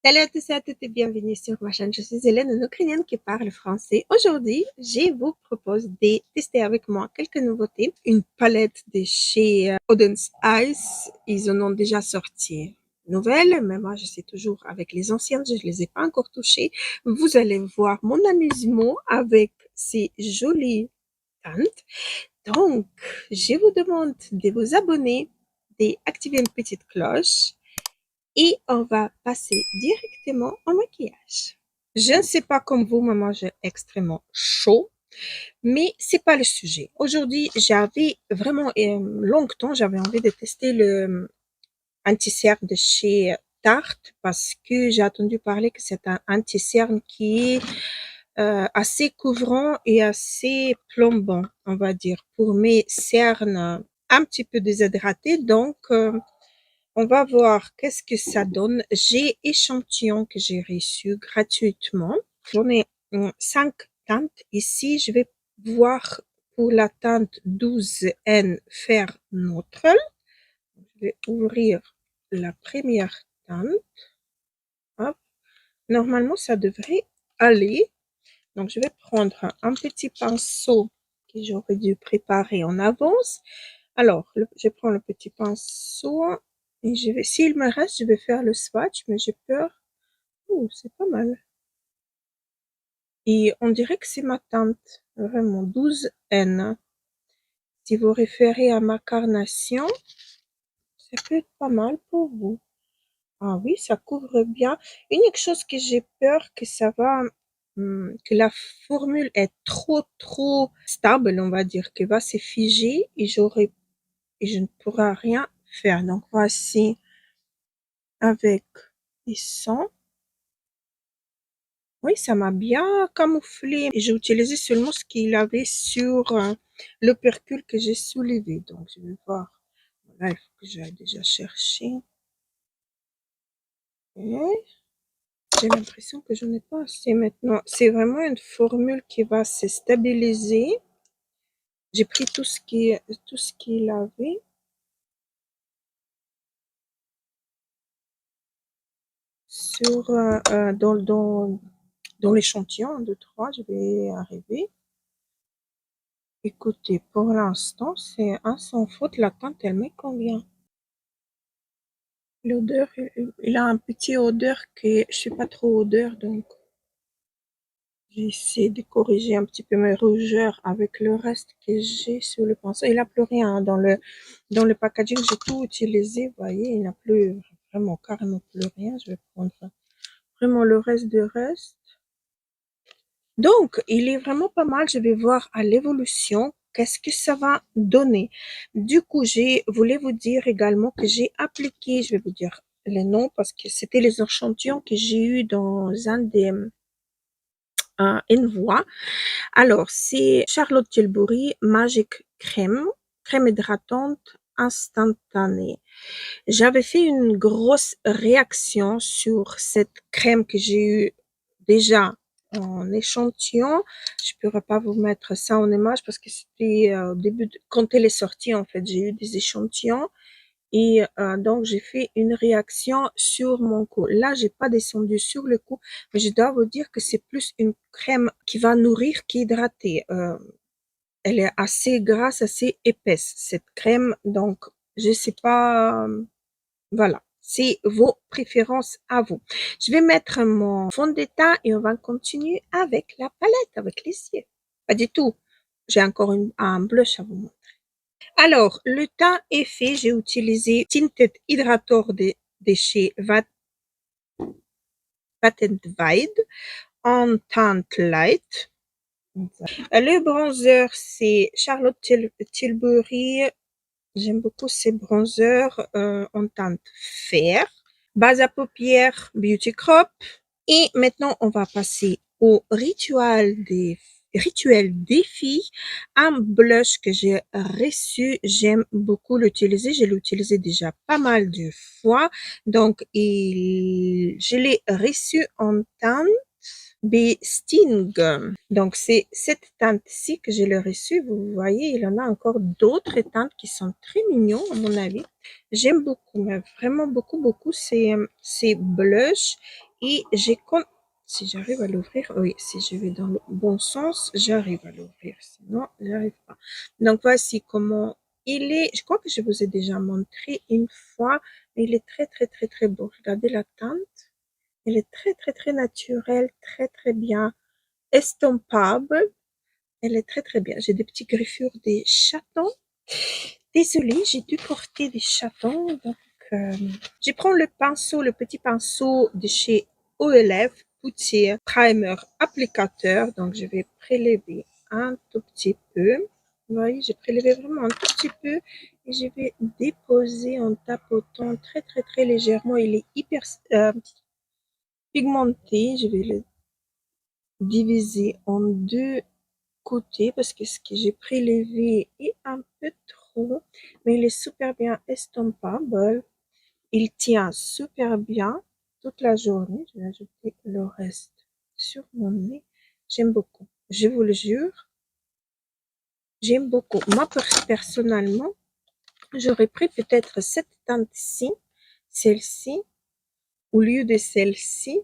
Salut à tous et à toutes et bienvenue sur ma chaîne. Je suis Hélène, une Ukrainienne qui parle français. Aujourd'hui, je vous propose de tester avec moi quelques nouveautés. Une palette de chez Oden's Eyes. Ils en ont déjà sorti nouvelles, mais moi je suis toujours avec les anciennes. Je ne les ai pas encore touchées. Vous allez voir mon amusement avec ces jolies teintes. Donc, je vous demande de vous abonner, d'activer une petite cloche et on va passer directement au maquillage. Je ne sais pas comme vous, mais moi j'ai extrêmement chaud, mais c'est pas le sujet. Aujourd'hui, j'avais vraiment longtemps, j'avais envie de tester le anti-cerne de chez Tarte parce que j'ai entendu parler que c'est un anti-cerne qui est assez couvrant et assez plombant, on va dire, pour mes cernes un petit peu déshydratés. Donc, on va voir qu'est-ce que ça donne. J'ai échantillon que j'ai reçu gratuitement. J'en ai 5 teintes. Ici, je vais voir pour la teinte 12N Fair Neutral. Je vais ouvrir la première teinte. Hop. Normalement, ça devrait aller. Donc, je vais prendre un petit pinceau que j'aurais dû préparer en avance. Alors, je prends le petit pinceau et je vais, s'il me reste, je vais faire le swatch, mais j'ai peur. Oh, c'est pas mal. Et on dirait que c'est ma teinte, vraiment 12N. Si vous référez à ma carnation, ça peut être pas mal pour vous. Ah oui, ça couvre bien. Unique chose que j'ai peur que ça va, que la formule est trop stable, on va dire, que va se figer et je ne pourrai rien faire. Donc voici avec les sons. Oui, ça m'a bien camouflé. J'ai utilisé seulement ce qu'il avait sur l'opercule que j'ai soulevé. Donc je vais voir. Là, il faut que j'aille déjà chercher. Et j'ai l'impression que je n'en ai pas assez maintenant. C'est vraiment une formule qui va se stabiliser. J'ai pris tout ce qu'il avait. Sur, dans l'échantillon, 1, 2, 3, je vais arriver. Écoutez, pour l'instant, c'est un sans faute. La teinte, elle me convient. L'odeur, il a un petit odeur que je suis pas trop odeur, donc j'essaie de corriger un petit peu mes rougeurs avec le reste que j'ai sur le pinceau. Il n'a plus rien dans le packaging. J'ai tout utilisé. Vous voyez, il n'a plus vraiment carrément plus rien. Je vais prendre vraiment le reste de reste. Donc, il est vraiment pas mal. Je vais voir à l'évolution qu'est-ce que ça va donner. Du coup, je voulais vous dire également que j'ai appliqué, je vais vous dire les noms parce que c'était les échantillons que j'ai eu dans une voie. Alors, c'est Charlotte Tilbury Magic Crème, crème hydratante instantanée. J'avais fait une grosse réaction sur cette crème que j'ai eue déjà en échantillon. Je pourrais pas vous mettre ça en image parce que c'était au début, quand elle est sortie, en fait, j'ai eu des échantillons et donc j'ai fait une réaction sur mon cou. Là, j'ai pas descendu sur le cou, mais je dois vous dire que c'est plus une crème qui va nourrir qu'hydrater. Elle est assez grasse, assez épaisse, cette crème. Donc, je sais pas, voilà. C'est vos préférences à vous. Je vais mettre mon fond de teint et on va continuer avec la palette, avec les cils. Pas du tout. J'ai encore un blush à vous montrer. Alors, le teint est fait. J'ai utilisé Tinted Hydrator de chez Wet n Wild en teinte light. Le bronzer, c'est Charlotte Tilbury. J'aime beaucoup ces bronzers en teinte fer. Base à paupières Beauty Crop. Et maintenant, on va passer au rituel des filles. Un blush que j'ai reçu. J'aime beaucoup l'utiliser. Je l'ai utilisé déjà pas mal de fois. Donc, je l'ai reçu en teinte Bee Sting. Donc, c'est cette teinte-ci que je l'ai reçue. Vous voyez, il y en a encore d'autres teintes qui sont très mignons, à mon avis. J'aime beaucoup, mais vraiment beaucoup ces blushs. Et si j'arrive à l'ouvrir, oui, si je vais dans le bon sens, j'arrive à l'ouvrir. Sinon, j'arrive pas. Donc, voici comment il est. Je crois que je vous ai déjà montré une fois. Mais il est très, très, très, très beau. Regardez la teinte. Elle est très, très, très naturelle, très, très bien estompable. Elle est très, très bien. J'ai des petites griffures des chatons. Désolée, j'ai dû porter des chatons. Donc, je prends le pinceau, le petit pinceau de chez OLF, Poutier Primer Applicateur. Donc, je vais prélever un tout petit peu. Vous voyez, j'ai prélevé vraiment un tout petit peu et je vais déposer en tapotant très, très, très légèrement. Il est hyper pigmenté. Je vais le diviser en deux côtés parce que ce que j'ai prélevé est un peu trop, mais il est super bien estompable. Il tient super bien toute la journée. Je vais ajouter le reste sur mon nez. J'aime beaucoup. Je vous le jure, j'aime beaucoup. Moi, personnellement, j'aurais pris peut-être cette teinte-ci, celle-ci, au lieu de celle-ci.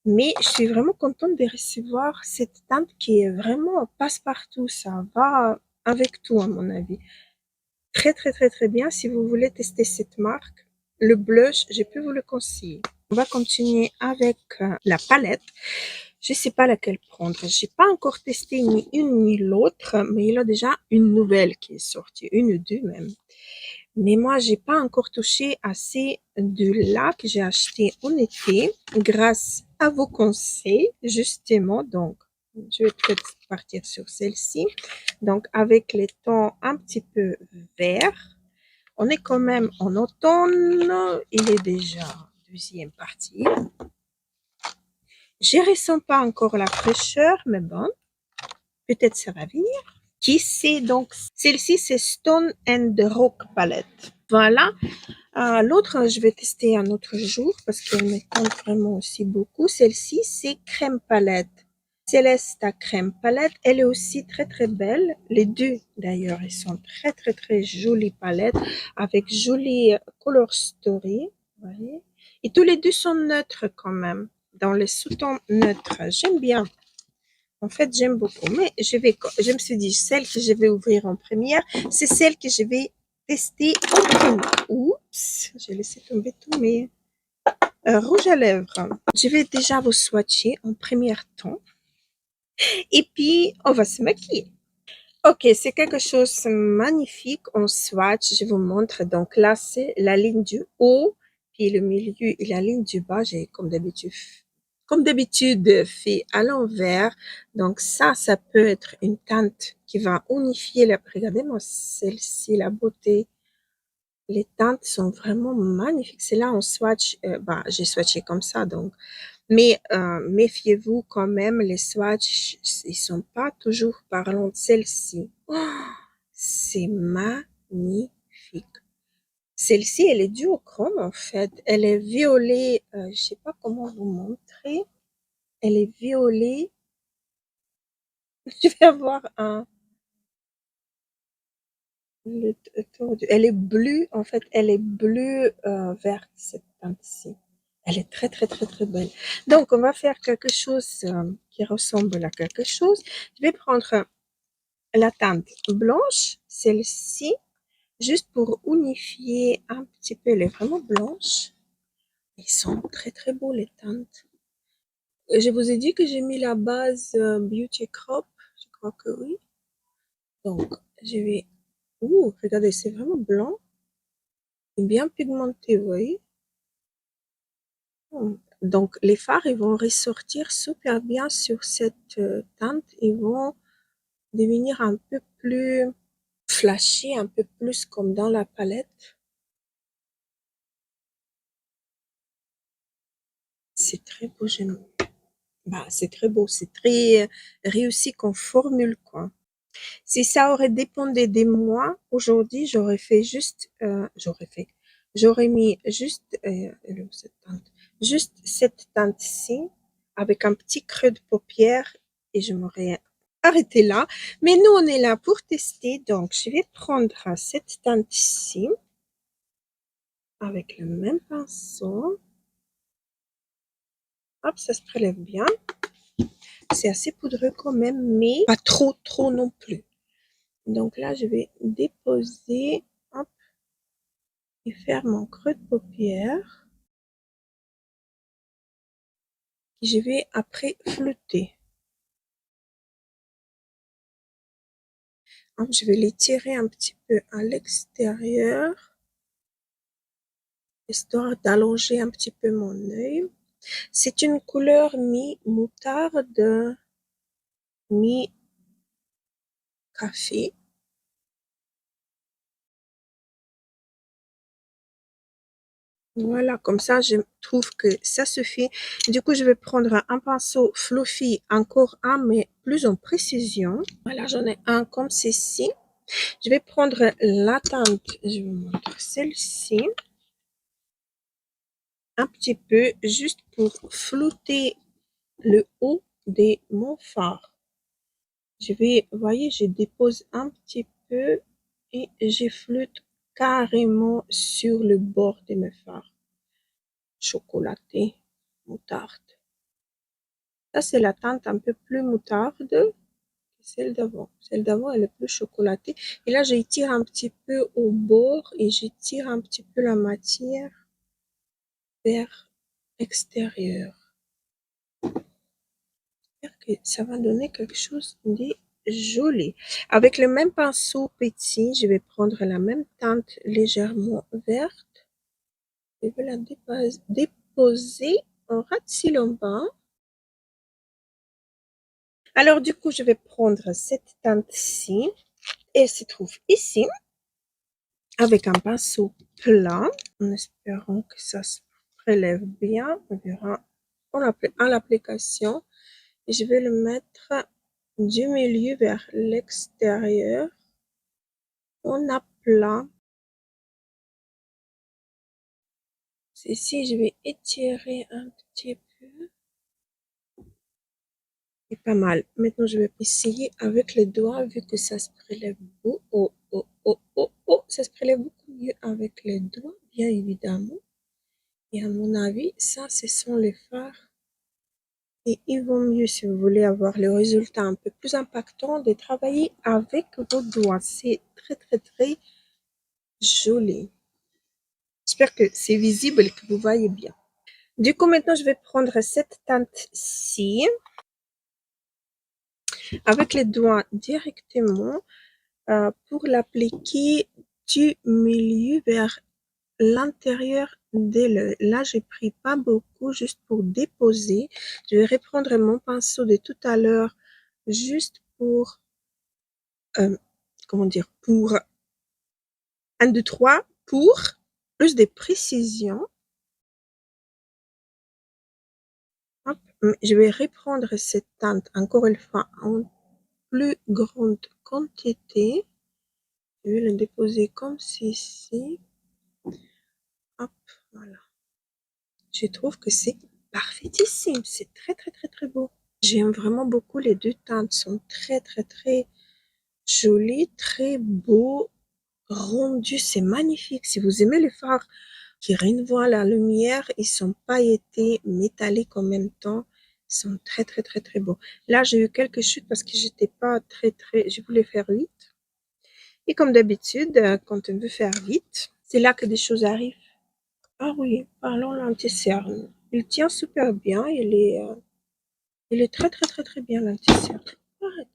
Mais je suis vraiment contente de recevoir cette teinte qui est vraiment passe-partout. Ça va avec tout, à mon avis. Très, très, très, très bien. Si vous voulez tester cette marque, le blush, je peux vous le conseiller. On va continuer avec la palette. Je sais pas laquelle prendre. J'ai pas encore testé ni une ni l'autre, mais il y a déjà une nouvelle qui est sortie, une ou deux même. Mais moi, j'ai pas encore touché à ces deux-là que j'ai acheté en été grâce à vos conseils, justement. Donc, je vais peut-être partir sur celle-ci. Donc, avec les tons un petit peu verts. On est quand même en automne. Il est déjà deuxième partie. Je ressens pas encore la fraîcheur, mais bon, peut-être ça va venir. Qui sait donc, celle-ci, c'est Stone and Rock Palette. Voilà. L'autre, je vais tester un autre jour parce qu'elle me tente vraiment aussi beaucoup. Celle-ci, c'est Crème Palette. Célesta Crème Palette. Elle est aussi très très belle. Les deux, d'ailleurs, elles sont très très très jolies palettes avec jolie color story. Vous voyez? Et tous les deux sont neutres quand même. Dans les sous-tons neutres. J'aime bien. En fait, j'aime beaucoup. Mais je me suis dit, celle que je vais ouvrir en première, c'est celle que je vais tester en premier. Oups, j'ai laissé tomber tous mes rouges à lèvres. Je vais déjà vous swatcher en premier temps. Et puis, on va se maquiller. Ok, c'est quelque chose de magnifique en swatch. Je vous montre. Donc là, c'est la ligne du haut, puis le milieu et la ligne du bas. J'ai comme d'habitude, fait à l'envers. Donc ça peut être une teinte qui va unifier la. Regardez-moi celle-ci, la beauté. Les teintes sont vraiment magnifiques. C'est là en swatch. J'ai swatché comme ça, donc. Mais méfiez-vous quand même, les swatchs, ils sont pas toujours parlants de celle-ci. Oh, c'est magnifique. Celle-ci, elle est duochrome en fait. Elle est violet. Je sais pas comment vous montrer. Elle est violet. Je vais avoir elle est bleue en fait. Elle est bleue verte cette teinte-ci. Elle est très très très très belle. Donc on va faire quelque chose qui ressemble à quelque chose. Je vais prendre la teinte blanche, celle-ci, juste pour unifier un petit peu. Elle est vraiment blanche. Ils sont très très beaux les teintes. Je vous ai dit que j'ai mis la base Beauty Crop. Je crois que oui. Donc, je vais... Ouh, regardez, c'est vraiment blanc et bien pigmenté, vous voyez. Donc, les fards, ils vont ressortir super bien sur cette teinte. Ils vont devenir un peu plus flashy, un peu plus comme dans la palette. C'est très beau, j'aime. C'est très beau, c'est très réussi comme formule, quoi. Si ça aurait dépendu de moi, aujourd'hui, j'aurais mis elle est où cette teinte? Juste cette teinte-ci, avec un petit creux de paupière, et je m'aurais arrêté là. Mais nous, on est là pour tester, donc je vais prendre cette teinte-ci, avec le même pinceau. Hop, ça se prélève bien. C'est assez poudreux quand même, mais pas trop non plus. Donc là, je vais déposer, hop, et faire mon creux de paupière. Je vais après flouter. Hop, je vais l'étirer un petit peu à l'extérieur, histoire d'allonger un petit peu mon œil. C'est une couleur mi-moutarde, mi-café. Voilà, comme ça, je trouve que ça suffit. Du coup, je vais prendre un pinceau fluffy, encore un, mais plus en précision. Voilà, j'en ai un comme ceci. Je vais prendre la teinte, je vous montre celle-ci, un petit peu, juste pour flouter le haut de mon fard. Je vais, vous voyez, je dépose un petit peu et je floute carrément sur le bord de mes fards. Chocolaté, moutarde. Ça, c'est la teinte un peu plus moutarde que celle d'avant. Celle d'avant, elle est plus chocolatée. Et là, j'étire un petit peu au bord et j'étire un petit peu la matière vers l'extérieur. J'espère que ça va donner quelque chose de joli. Avec le même pinceau petit, je vais prendre la même teinte légèrement verte. Je vais la déposer en ras de cils en bas. Alors, du coup, je vais prendre cette teinte-ci. Elle se trouve ici, avec un pinceau plat, en espérant que ça se prélève bien. On verra en l'application. Et je vais le mettre du milieu vers l'extérieur, en aplat. Ici, je vais étirer un petit peu. C'est pas mal. Maintenant, je vais essayer avec les doigts, vu que ça se prélève beaucoup. Oh, oh, oh, oh, oh. Ça se prélève beaucoup mieux avec les doigts, bien évidemment. Et à mon avis, ça, ce sont les fards. Et il vaut mieux, si vous voulez avoir le résultat un peu plus impactant, de travailler avec vos doigts. C'est très joli. J'espère que c'est visible et que vous voyez bien. Du coup, maintenant, je vais prendre cette teinte-ci avec les doigts directement pour l'appliquer du milieu vers l'intérieur de l'œil. Là, j'ai pris pas beaucoup, juste pour déposer. Je vais reprendre mon pinceau de tout à l'heure, juste pour, comment dire, pour 1, 2, 3, pour plus de précision. Hop, je vais reprendre cette teinte encore une fois en plus grande quantité. Je vais le déposer comme ceci. Hop, voilà. Je trouve que c'est parfaitissime. C'est très beau. J'aime vraiment beaucoup les deux teintes. Sont très jolies, très beaux, rendus. C'est magnifique. Si vous aimez les fards qui renvoient la lumière, ils sont pailletés, métalliques en même temps. Ils sont très beaux. Là, j'ai eu quelques chutes parce que j'étais pas je voulais faire vite. Et comme d'habitude, quand on veut faire vite, c'est là que des choses arrivent. Ah oui, parlons l'anti-cerne. Il tient super bien. Il est très bien l'anti-cerne. What?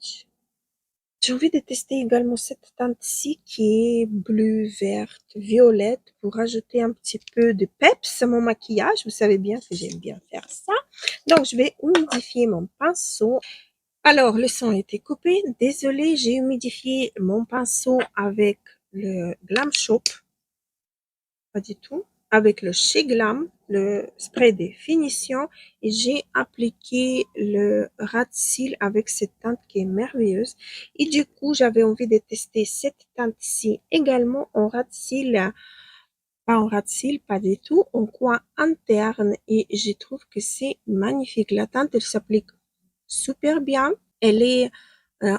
J'ai envie de tester également cette teinte-ci qui est bleue, verte, violette pour rajouter un petit peu de peps à mon maquillage. Vous savez bien que j'aime bien faire ça. Donc, je vais humidifier mon pinceau. Alors, le son a été coupé. Désolée, j'ai humidifié mon pinceau avec le Glam Shop. Pas du tout. Avec le Chez Glam, le spray de finition. Et j'ai appliqué le ras de cils avec cette teinte qui est merveilleuse. Et du coup, j'avais envie de tester cette teinte-ci également en ras de cils. Pas en ras de cils, pas du tout. En coin interne. Et je trouve que c'est magnifique. La teinte, elle s'applique super bien. Elle est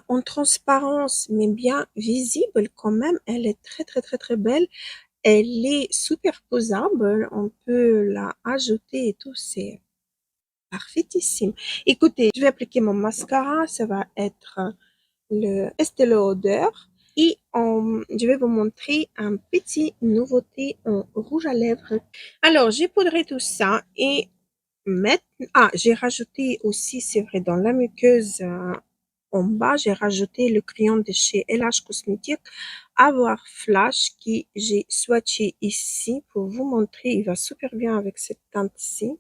en transparence, mais bien visible quand même. Elle est très belle. Elle est superposable. On peut la ajouter et tout. C'est parfaitissime. Écoutez, je vais appliquer mon mascara. Ça va être le Estée Lauder. Et je vais vous montrer un petit nouveauté en rouge à lèvres. Alors, j'ai poudré tout ça et maintenant, j'ai rajouté aussi, c'est vrai, dans la muqueuse en bas, j'ai rajouté le crayon de chez LH Cosmetics Avoir Flash qui j'ai swatché ici pour vous montrer. Il va super bien avec cette teinte ici.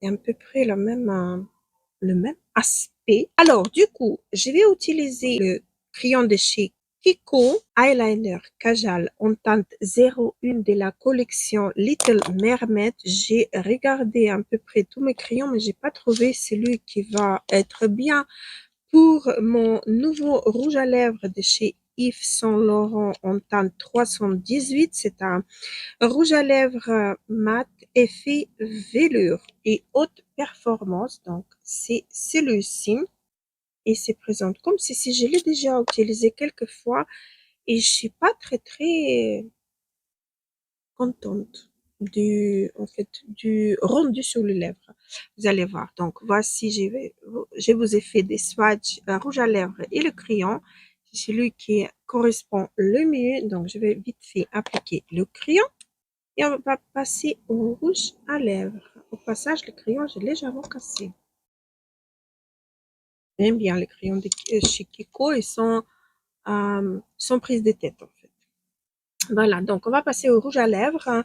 C'est à peu près le même aspect. Alors, du coup, je vais utiliser le crayon de chez Kiko Eyeliner Kajal en teinte 01 de la collection Little Mermaid. J'ai regardé à peu près tous mes crayons, mais j'ai pas trouvé celui qui va être bien pour mon nouveau rouge à lèvres de chez Yves Saint Laurent en teinte 318. C'est un rouge à lèvres mat effet velours et haute performance. Donc, c'est celui-ci. Et c'est présente comme si je l'ai déjà utilisé quelques fois et je suis pas très contente en fait, du rendu sur les lèvres. Vous allez voir. Donc, voici, je vous ai fait des swatchs rouge à lèvres et le crayon. C'est celui qui correspond le mieux. Donc, je vais vite fait appliquer le crayon et on va passer au rouge à lèvres. Au passage, le crayon, je l'ai légèrement cassé. J'aime bien les crayons de chez Kiko et sans prise de tête, en fait. Voilà, donc on va passer au rouge à lèvres.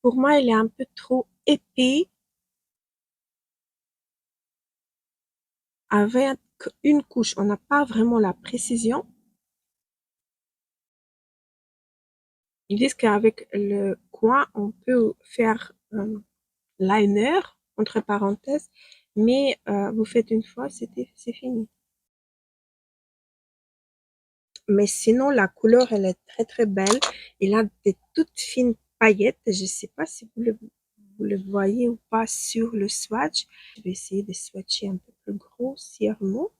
Pour moi, il est un peu trop épais avec une couche. On n'a pas vraiment la précision. Ils disent qu'avec le coin, on peut faire liner, entre parenthèses, mais vous faites une fois, c'est fini. Mais sinon, la couleur, elle est très belle. Il a des toutes fines paillettes. Je ne sais pas si vous le voyez ou pas sur le swatch. Je vais essayer de swatcher un peu plus grossièrement.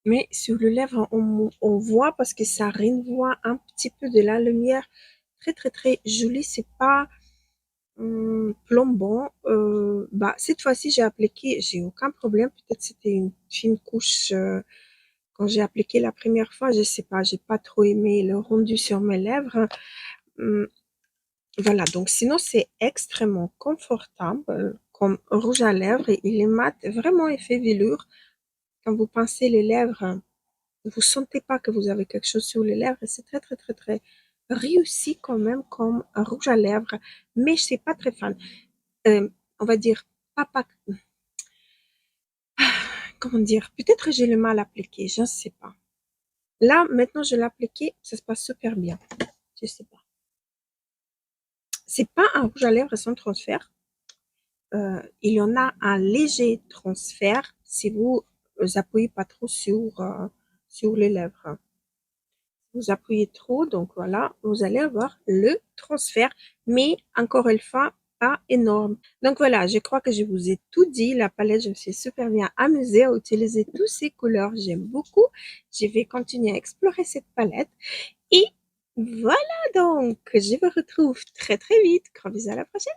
Mais sur le lèvre, on voit parce que ça renvoie un petit peu de la lumière très jolie. C'est pas plombant. Bah, cette fois-ci, j'ai appliqué, j'ai aucun problème. Peut-être c'était une fine couche quand j'ai appliqué la première fois. Je sais pas, j'ai pas trop aimé le rendu sur mes lèvres. Hum, voilà, donc sinon, c'est extrêmement confortable comme rouge à lèvres et il est mat, vraiment effet velours. Quand vous pincez les lèvres, vous sentez pas que vous avez quelque chose sur les lèvres et c'est très réussi quand même comme un rouge à lèvres, mais je suis pas très fan. On va dire pas comment dire, peut-être que j'ai le mal appliqué, je ne sais pas. Là, maintenant, je l'ai appliqué, ça se passe super bien. Je sais pas. C'est pas un rouge à lèvres sans transfert. Il y en a un léger transfert si vous appuyez pas trop sur les lèvres. Vous appuyez trop, donc voilà, vous allez avoir le transfert, mais encore une fois, pas énorme. Donc voilà, je crois que je vous ai tout dit. La palette, je me suis super bien amusée à utiliser toutes ces couleurs. J'aime beaucoup. Je vais continuer à explorer cette palette. Et voilà donc, je vous retrouve très vite. Gros bisous à la prochaine.